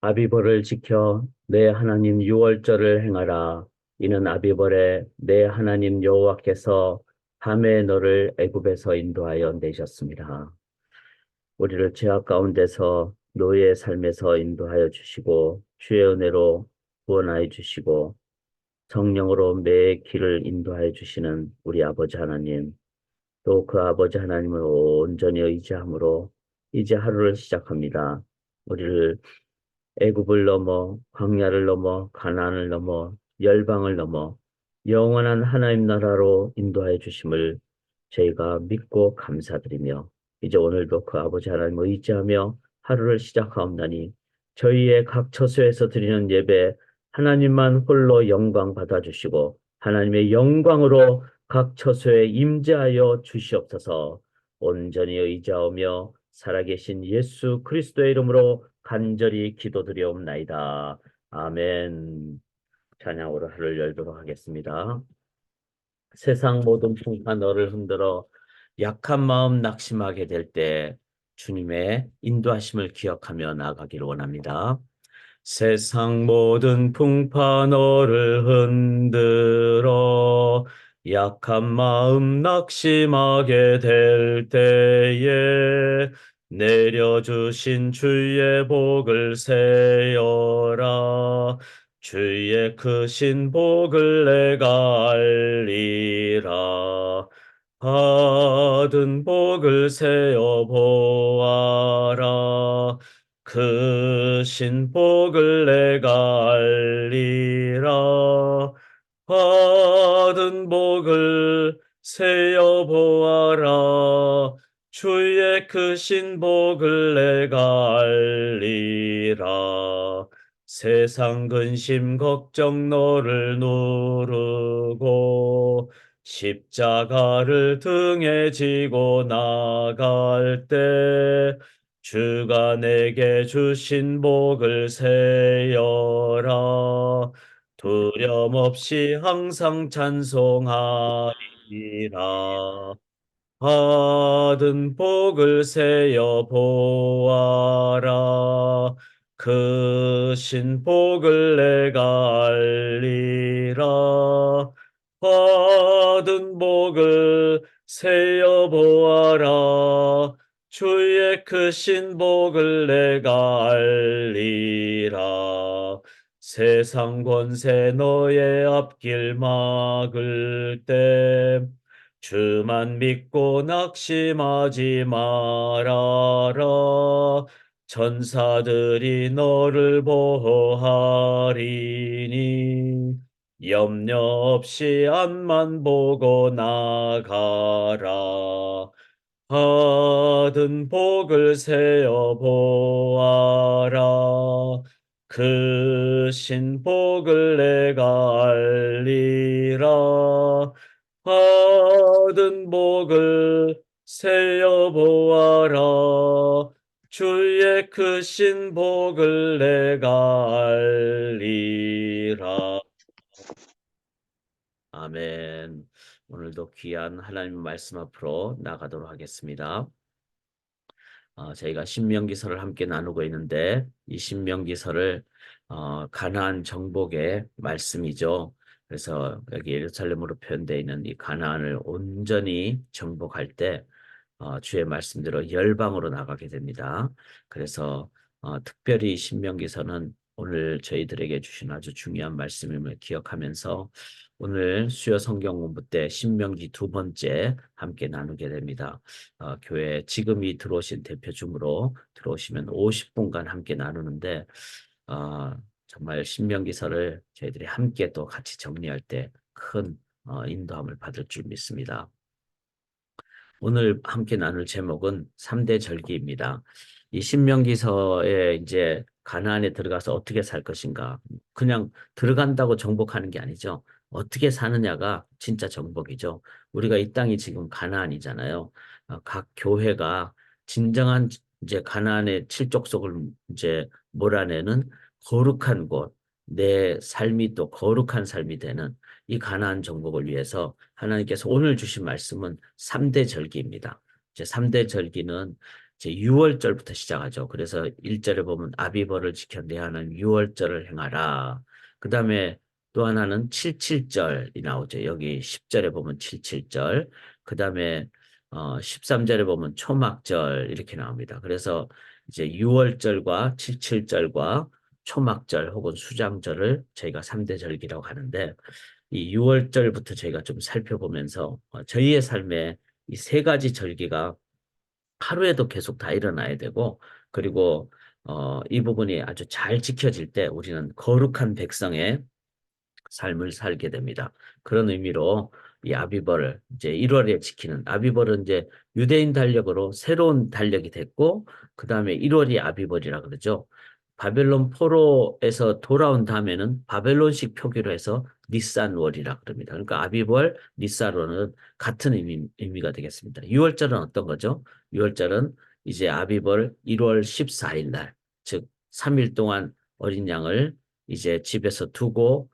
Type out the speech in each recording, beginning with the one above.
아비벌을 지켜 내 하나님 유월절을 행하라. 이는 아비벌에 내 하나님 여호와께서 밤에 너를 애굽에서 인도하여 내셨습니다. 우리를 죄악 가운데서 노예의 삶에서 인도하여 주시고 주의 은혜로 구원하여 주시고 성령으로 매 길을 인도하여 주시는 우리 아버지 하나님, 또 그 아버지 하나님을 온전히 의지함으로 이제 하루를 시작합니다. 우리를 애굽을 넘어 광야를 넘어 가나안을 넘어 열방을 넘어 영원한 하나님 나라로 인도하여 주심을 저희가 믿고 감사드리며 이제 오늘도 그 아버지 하나님을 의지하며 하루를 시작하옵나니 저희의 각 처소에서 드리는 예배 하나님만 홀로 영광 받아주시고 하나님의 영광으로 각 처소에 임재하여 주시옵소서. 온전히 의지하오며 살아계신 예수 그리스도의 이름으로 간절히 기도드리옵나이다. 아멘. 찬양으로 하루를 열도록 하겠습니다. 세상 모든 풍파 너를 흔들어 약한 마음 낙심하게 될 때 주님의 인도하심을 기억하며 나아가기를 원합니다. 세상 모든 풍파 너를 흔들어 약한 마음 낙심하게 될 때에 내려주신 주의 복을 세어라. 주의 크신 복을 내가 알리라. 받은 복을 세어 보아라. 크신 복을 내가 알리라. 받은 복을 세어 보아라. 주의 크신 복을 내가 알리라. 세상 근심 걱정 너를 누르고 십자가를 등에 지고 나갈 때 주가 내게 주신 복을 세어라. 두려움 없이 항상 찬송하리라. 받은 복을 세어 보아라. 크신 복을 내가 알리라. 받은 복을 세어 보아라. 주의 크신 복을 내가 알리라. 세상 권세 너의 앞길 막을 때 주만 믿고 낙심하지 말아라. 천사들이 너를 보호하리니 염려 없이 앞만 보고 나가라. 받은 복을 세어 보아라. 크신 복을 내가 알리라. 받은 복을 세어 보아라. 주의 크신 복을 내가 알리라. 아멘. 오늘도 귀한 하나님의 말씀 앞으로 나가도록 하겠습니다. 저희가 신명기서를 함께 나누고 있는데 이 신명기서를 가나안 정복의 말씀이죠. 그래서 여기 예루살렘으로 표현되어 있는 이 가나안을 온전히 정복할 때 주의 말씀대로 열방으로 나가게 됩니다. 그래서 특별히 신명기서는 오늘 저희들에게 주신 아주 중요한 말씀임을 기억하면서 오늘 수요 성경 공부 때 신명기 두 번째 함께 나누게 됩니다. 교회 지금이 들어오신 대표 중으로 들어오시면 50분간 함께 나누는데 정말 신명기서를 저희들이 함께 또 같이 정리할 때 큰 인도함을 받을 줄 믿습니다. 오늘 함께 나눌 제목은 3대 절기입니다. 이 신명기서에 이제 가나안에 들어가서 어떻게 살 것인가. 그냥 들어간다고 정복하는 게 아니죠. 어떻게 사느냐가 진짜 정복이죠. 우리가 이 땅이 지금 가나안이잖아요. 각 교회가 진정한 이제 가나안의 칠족속을 이제 몰아내는 거룩한 곳, 내 삶이 또 거룩한 삶이 되는 이 가나안 정복을 위해서 하나님께서 오늘 주신 말씀은 3대 절기입니다. 이제 3대 절기는 이제 유월절부터 시작하죠. 그래서 1절에 보면 아비벌을 지켜 내 하나님 유월절을 행하라. 그 다음에 또 하나는 칠칠절이 나오죠. 여기 10절에 보면 칠칠절. 그 다음에 13절에 보면 초막절 이렇게 나옵니다. 그래서 이제 유월절과 칠칠절과 초막절 혹은 수장절을 저희가 3대 절기라고 하는데 이 6월절부터 저희가 좀 살펴보면서 저희의 삶에 이 세 가지 절기가 하루에도 계속 다 일어나야 되고 그리고 이 부분이 아주 잘 지켜질 때 우리는 거룩한 백성의 삶을 살게 됩니다. 그런 의미로 이 아비벌을 이제 1월에 지키는 아비벌은 이제 유대인 달력으로 새로운 달력이 됐고 그 다음에 1월이 아비벌이라 그러죠. 바벨론 포로에서 돌아온 다음에는 바벨론식 표기로 해서 니산월이라 그럽니다. 그러니까 아비벌, 니산월은 같은 의미가 되겠습니다. 6월절은 어떤 거죠? 6월절은 이제 아비벌 1월 14일 날, 즉 3일 동안 어린 양을 이제 집에서 두고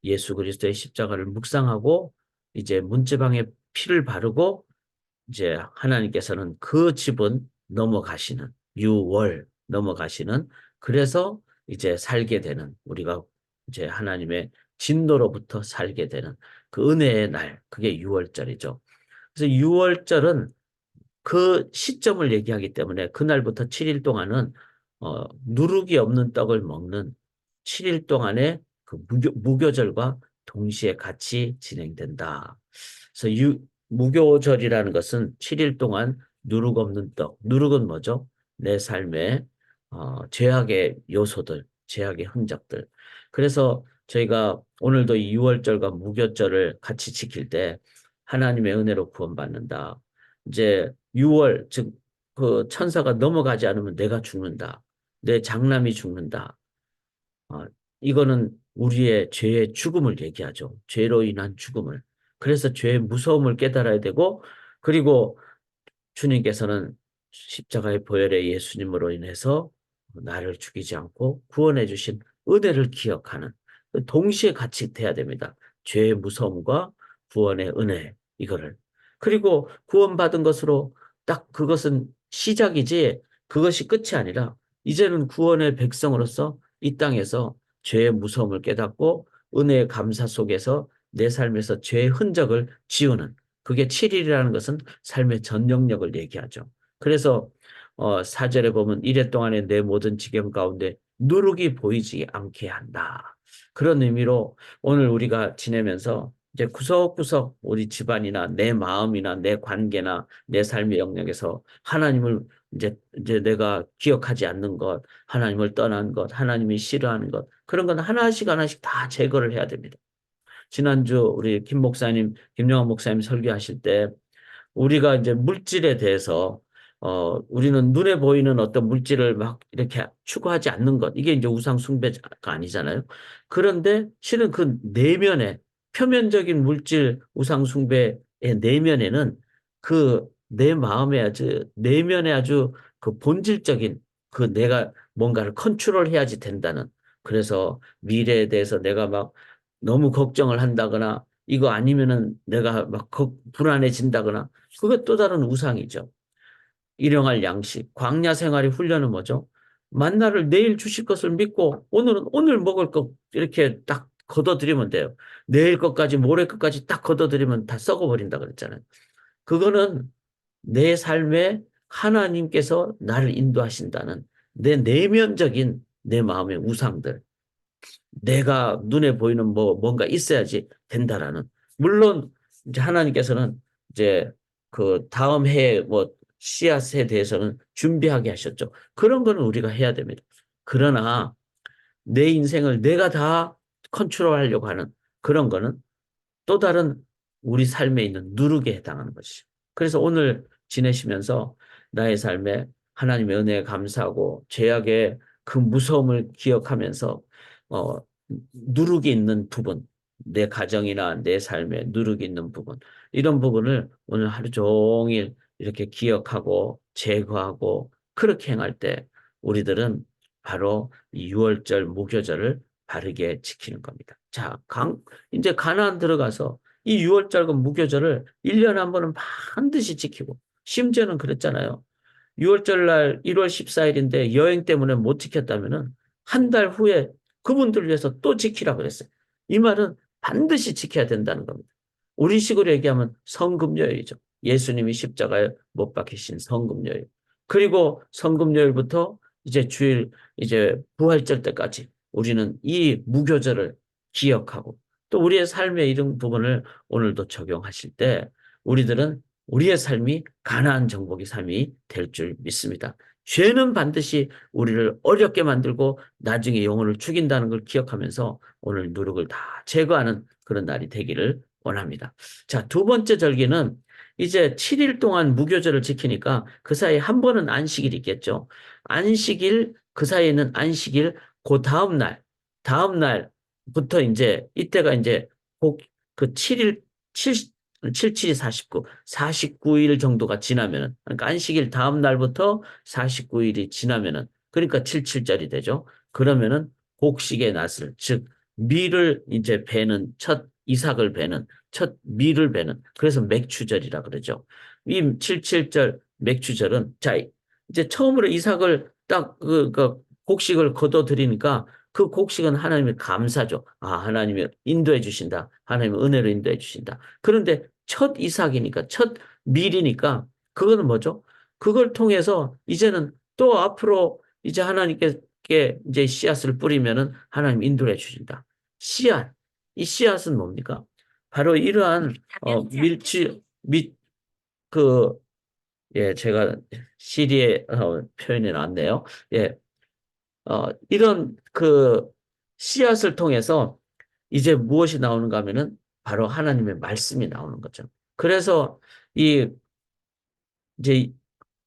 예수 그리스도의 십자가를 묵상하고 이제 문제방에 피를 바르고 이제 하나님께서는 그 집은 넘어가시는 6월 넘어가시는 그래서 이제 살게 되는 우리가 이제 하나님의 진노로부터 살게 되는 그 은혜의 날 그게 6월절이죠. 그래서 6월절은 그 시점을 얘기하기 때문에 그날부터 7일 동안은 누룩이 없는 떡을 먹는 7일 동안의 그 무교절과 동시에 같이 진행된다. 그래서 무교절이라는 것은 7일 동안 누룩 없는 떡. 누룩은 뭐죠? 내 삶의 죄악의 요소들, 죄악의 흔적들. 그래서 저희가 오늘도 이 6월절과 무교절을 같이 지킬 때 하나님의 은혜로 구원받는다. 이제 6월, 즉, 그 천사가 넘어가지 않으면 내가 죽는다. 내 장남이 죽는다. 어, 이거는 우리의 죄의 죽음을 얘기하죠. 죄로 인한 죽음을. 그래서 죄의 무서움을 깨달아야 되고, 그리고 주님께서는 십자가의 보혈의 예수님으로 인해서 나를 죽이지 않고 구원해 주신 은혜를 기억하는 동시에 같이 돼야 됩니다. 죄의 무서움과 구원의 은혜 이거를. 그리고 구원받은 것으로 딱 그것은 시작이지 그것이 끝이 아니라 이제는 구원의 백성으로서 이 땅에서 죄의 무서움을 깨닫고 은혜의 감사 속에서 내 삶에서 죄의 흔적을 지우는 그게 7일이라는 것은 삶의 전 영역을 얘기하죠. 그래서 4절에 보면 이래 동안에 내 모든 지경 가운데 누룩이 보이지 않게 한다. 그런 의미로 오늘 우리가 지내면서 이제 구석구석 우리 집안이나 내 마음이나 내 관계나 내 삶의 영역에서 하나님을 이제 내가 기억하지 않는 것, 하나님을 떠난 것, 하나님이 싫어하는 것, 그런 건 하나씩 하나씩 다 제거를 해야 됩니다. 지난주 우리 김 목사님, 김영환 목사님 설교하실 때 우리가 이제 물질에 대해서 우리는 눈에 보이는 어떤 물질을 막 이렇게 추구하지 않는 것. 이게 이제 우상 숭배가 아니잖아요. 그런데 실은 그 내면에 표면적인 물질 우상 숭배의 내면에는 그 내 마음에 아주 내면에 아주 그 본질적인 그 내가 뭔가를 컨트롤해야지 된다는 그래서 미래에 대해서 내가 막 너무 걱정을 한다거나 이거 아니면은 내가 막 불안해진다거나 그것 또 다른 우상이죠. 일용할 양식, 광야 생활의 훈련은 뭐죠? 만나를 내일 주실 것을 믿고 오늘은 오늘 먹을 것 이렇게 딱 걷어들이면 돼요. 내일 것까지 모레 것까지 딱 걷어들이면 다 썩어버린다 그랬잖아요. 그거는 내 삶에 하나님께서 나를 인도하신다는 내 내면적인 내 마음의 우상들. 내가 눈에 보이는 뭔가 있어야지 된다라는. 물론 이제 하나님께서는 이제 그 다음 해에 뭐 씨앗에 대해서는 준비하게 하셨죠. 그런 거는 우리가 해야 됩니다. 그러나 내 인생을 내가 다 컨트롤하려고 하는 그런 거는 또 다른 우리 삶에 있는 누룩에 해당하는 것이죠. 그래서 오늘 지내시면서 나의 삶에 하나님의 은혜에 감사하고 죄악의 그 무서움을 기억하면서 어, 누룩이 있는 부분, 내 가정이나 내 삶에 누룩이 있는 부분, 이런 부분을 오늘 하루 종일 이렇게 기억하고 제거하고 그렇게 행할 때 우리들은 바로 이 6월절 무교절을 바르게 지키는 겁니다. 자, 이제 가나안 들어가서 이 6월절과 무교절을 1년에 한 번은 반드시 지키고 심지어는 그랬잖아요. 6월절 날 1월 14일인데 여행 때문에 못 지켰다면은 한 달 후에 그분들을 위해서 또 지키라고 그랬어요. 이 말은 반드시 지켜야 된다는 겁니다. 우리식으로 얘기하면 성금요일이죠. 예수님이 십자가에 못 박히신 성금요일. 그리고 성금요일부터 이제 주일, 이제 부활절 때까지 우리는 이 무교절을 기억하고 또 우리의 삶의 이런 부분을 오늘도 적용하실 때 우리들은 우리의 삶이 가나안 정복의 삶이 될 줄 믿습니다. 죄는 반드시 우리를 어렵게 만들고 나중에 영혼을 죽인다는 걸 기억하면서 오늘 누룩을 다 제거하는 그런 날이 되기를 원합니다. 자, 두 번째 절기는 이제 7일 동안 무교절을 지키니까 그 사이에 한 번은 안식일이 있겠죠. 안식일, 그 사이에는 안식일, 그 다음 날부터 이제 이때가 이제 그 7일, 7, 7이 49, 49일 정도가 지나면은, 그러니까 안식일 다음 날부터 49일이 지나면은, 그러니까 77절이 되죠. 그러면은 곡식의 낫을, 즉, 밀을 이제 베는 첫 이삭을 베는 첫 밀을 베는 그래서 맥추절이라 그러죠. 이 77절 맥추절은 자 이제 처음으로 이삭을 딱 그 곡식을 거둬 들이니까 그 곡식은 하나님의 감사죠. 아, 하나님이 인도해 주신다. 하나님의 은혜로 인도해 주신다. 그런데 첫 이삭이니까 첫 밀이니까 그거는 뭐죠? 그걸 통해서 이제는 또 앞으로 이제 하나님께 이제 씨앗을 뿌리면은 하나님 인도해 주신다. 씨앗. 이 씨앗은 뭡니까? 바로 이러한 밀치 그 예, 제가 시리에 표현해 놨네요. 예, 이런 그 씨앗을 통해서 이제 무엇이 나오는가 하면은 바로 하나님의 말씀이 나오는 거죠. 그래서 이 이제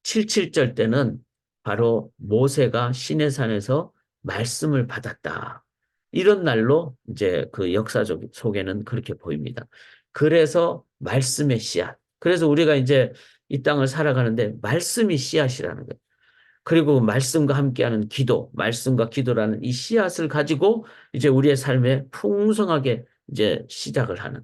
77절 때는 바로 모세가 시내산에서 말씀을 받았다. 이런 날로 이제 그 역사적 속에는 그렇게 보입니다. 그래서 말씀의 씨앗. 그래서 우리가 이제 이 땅을 살아가는데 말씀이 씨앗이라는 거예요. 그리고 말씀과 함께하는 기도, 말씀과 기도라는 이 씨앗을 가지고 이제 우리의 삶에 풍성하게 이제 시작을 하는.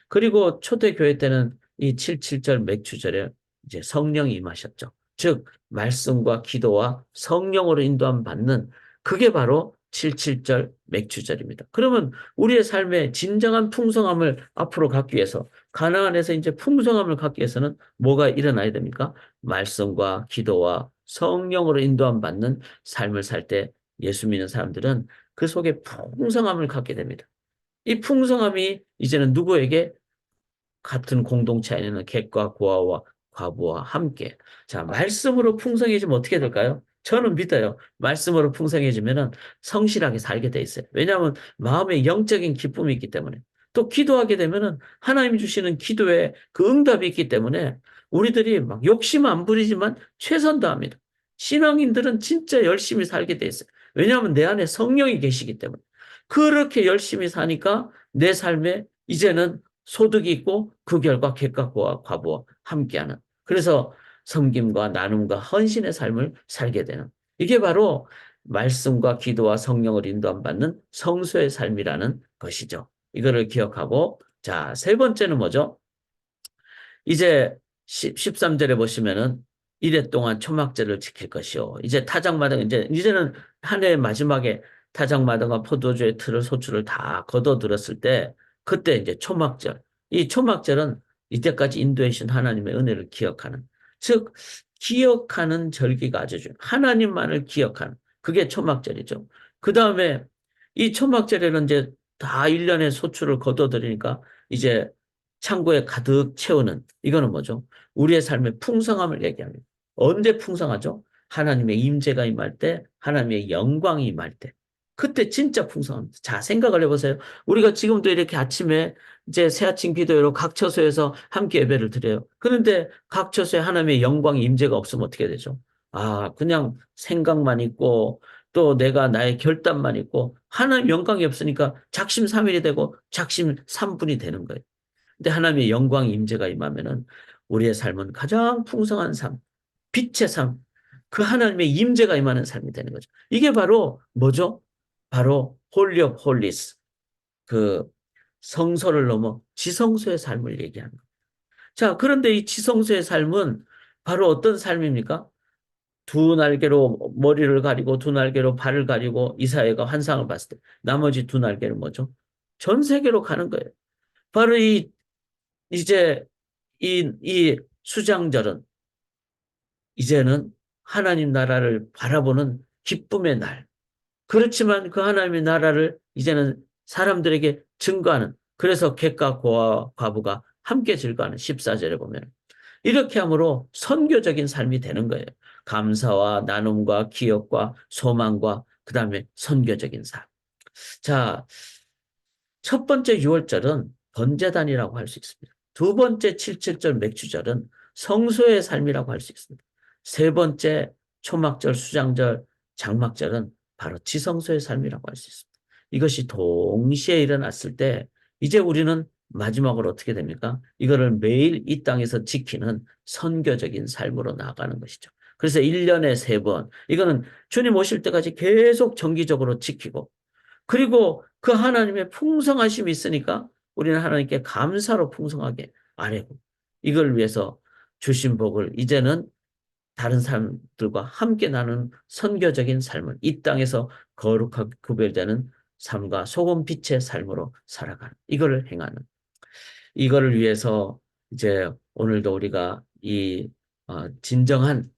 그리고 초대교회 때는 이 77절 맥주절에 이제 성령이 임하셨죠. 즉, 말씀과 기도와 성령으로 인도함 받는 그게 바로 77절 맥주절입니다. 그러면 우리의 삶에 진정한 풍성함을 앞으로 갖기 위해서 가나안에서 이제 풍성함을 갖기 위해서는 뭐가 일어나야 됩니까? 말씀과 기도와 성령으로 인도함 받는 삶을 살 때 예수 믿는 사람들은 그 속에 풍성함을 갖게 됩니다. 이 풍성함이 이제는 누구에게 같은 공동체 안에는 객과 고아와 과부와 함께. 자, 말씀으로 풍성해지면 어떻게 될까요? 저는 믿어요. 말씀으로 풍성해지면은 성실하게 살게 돼 있어요. 왜냐하면 마음에 영적인 기쁨이 있기 때문에. 또 기도하게 되면은 하나님 주시는 기도에 그 응답이 있기 때문에 우리들이 막 욕심 안 부리지만 최선 다합니다. 신앙인들은 진짜 열심히 살게 돼 있어요. 왜냐하면 내 안에 성령이 계시기 때문에. 그렇게 열심히 사니까 내 삶에 이제는 소득이 있고 그 결과 객과와 과부와 함께하는 그래서 섬김과 나눔과 헌신의 삶을 살게 되는 이게 바로 말씀과 기도와 성령을 인도함 받는 성소의 삶이라는 것이죠. 이거를 기억하고 자, 세 번째는 뭐죠? 이제 13절에 보시면은 이래 동안 초막절을 지킬 것이요. 이제 타작마당 이제는 한 해 마지막에 타작마당과 포도주의 틀을 소출을 다 거둬들었을 때 그때 이제 초막절. 이 초막절은 이때까지 인도해 주신 하나님의 은혜를 기억하는 즉 기억하는 절기가 아주 중요해요. 하나님만을 기억하는 그게 초막절이죠. 그다음에 이 초막절에는 이제 다 1년의 소출을 거둬들이니까 이제 창고에 가득 채우는 이거는 뭐죠? 우리의 삶의 풍성함을 얘기합니다. 언제 풍성하죠? 하나님의 임재가 임할 때, 하나님의 영광이 임할 때. 그때 진짜 풍성합니다. 자, 생각을 해보세요. 우리가 지금도 이렇게 아침에 이제 새아침 기도회로 각 처소에서 함께 예배를 드려요. 그런데 각 처소에 하나님의 영광이 임재가 없으면 어떻게 되죠? 아, 그냥 생각만 있고 또 내가 나의 결단만 있고 하나님 영광이 없으니까 작심삼일이 되고 작심삼분이 되는 거예요. 근데 하나님의 영광 임재가 임하면은 우리의 삶은 가장 풍성한 삶, 빛의 삶, 그 하나님의 임재가 임하는 삶이 되는 거죠. 이게 바로 뭐죠? 바로 홀리 오브 홀리스, 그 성소를 넘어 지성소의 삶을 얘기하는 거예요. 자, 그런데 이 지성소의 삶은 바로 어떤 삶입니까? 두 날개로 머리를 가리고 두 날개로 발을 가리고 이사야가 환상을 봤을 때 나머지 두 날개는 뭐죠? 전 세계로 가는 거예요. 바로 이제 이 수장절은 이제는 하나님 나라를 바라보는 기쁨의 날. 그렇지만 그 하나님의 나라를 이제는 사람들에게 증거하는, 그래서 객과 과부가 함께 즐거워하는 14절에 보면 이렇게 함으로 선교적인 삶이 되는 거예요. 감사와 나눔과 기억과 소망과 그 다음에 선교적인 삶. 자, 첫 번째 6월절은 번제단이라고 할 수 있습니다. 두 번째 77절 맥주절은 성소의 삶이라고 할 수 있습니다. 세 번째 초막절, 수장절, 장막절은 바로 지성소의 삶이라고 할 수 있습니다. 이것이 동시에 일어났을 때 이제 우리는 마지막으로 어떻게 됩니까? 이거를 매일 이 땅에서 지키는 선교적인 삶으로 나아가는 것이죠. 그래서 1년에 3번, 이거는 주님 오실 때까지 계속 정기적으로 지키고, 그리고 그 하나님의 풍성하심이 있으니까 우리는 하나님께 감사로 풍성하게 아뢰고, 이걸 위해서 주신 복을 이제는 다른 사람들과 함께 나누는 선교적인 삶을, 이 땅에서 거룩하게 구별되는 삶과 소금 빛의 삶으로 살아가는, 이거를 행하는, 이거를 위해서 이제 오늘도 우리가 이 진정한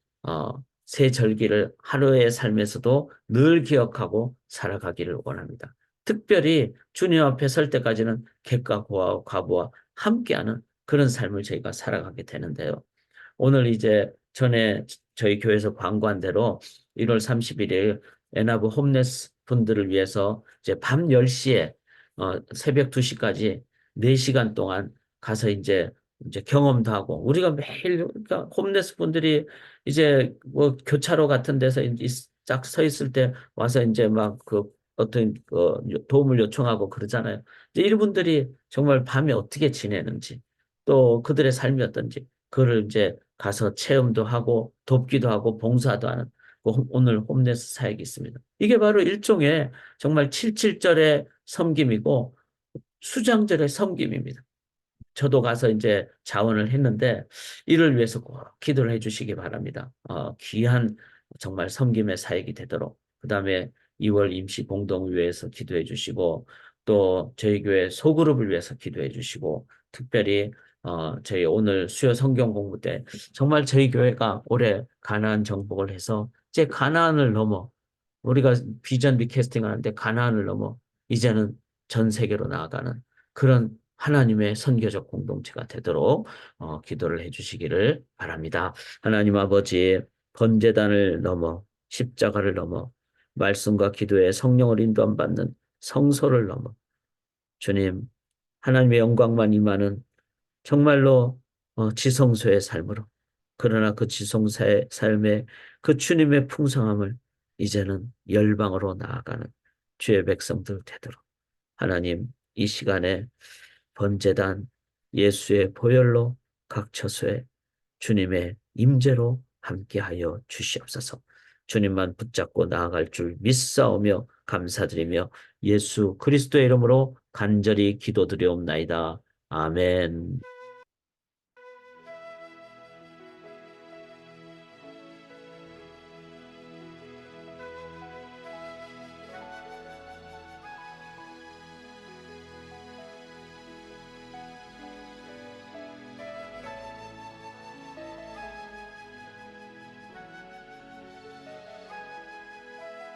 새 절기를 하루의 삶에서도 늘 기억하고 살아가기를 원합니다. 특별히 주님 앞에 설 때까지는 객과 과부와 함께하는 그런 삶을 저희가 살아가게 되는데요. 오늘 이제 전에 저희 교회에서 광고한 대로 1월 31일 에나브 홈레스 분들을 위해서 이제 밤 10시에 새벽 2시까지 4시간 동안 가서 이제 경험도 하고, 우리가 매일 그러니까 홈레스 분들이 이제 뭐 교차로 같은 데서 쫙 서 있을 때 와서 이제 막 그 어떤 도움을 요청하고 그러잖아요. 이제 이분들이 정말 밤에 어떻게 지내는지, 또 그들의 삶이 어떤지, 그를 이제 가서 체험도 하고 돕기도 하고 봉사도 하는 오늘 홈레스 사역이 있습니다. 이게 바로 일종의 정말 77절의 섬김이고 수장절의 섬김입니다. 저도 가서 이제 자원을 했는데 이를 위해서 꼭 기도를 해주시기 바랍니다. 귀한 정말 섬김의 사역이 되도록. 그다음에 2월 임시 공동위에서 기도해 주시고, 또 저희 교회 소그룹을 위해서 기도해 주시고, 특별히 저희 오늘 수요 성경 공부 때 정말 저희 교회가 올해 가나안 정복을 해서 이제 가나안을 넘어, 우리가 비전 리캐스팅 하는데 가나안을 넘어 이제는 전 세계로 나아가는 그런 하나님의 선교적 공동체가 되도록 기도를 해주시기를 바랍니다. 하나님 아버지, 번제단을 넘어 십자가를 넘어 말씀과 기도에 성령을 인도함 받는 성소를 넘어 주님, 하나님의 영광만 임하는 정말로 지성소의 삶으로, 그러나 그 지성소의 삶에 그 주님의 풍성함을 이제는 열방으로 나아가는 주의 백성들 되도록 하나님, 이 시간에 번제단 예수의 보혈로 각 처소에 주님의 임재로 함께하여 주시옵소서. 주님만 붙잡고 나아갈 줄 믿사오며 감사드리며 예수 그리스도의 이름으로 간절히 기도드리옵나이다. 아멘.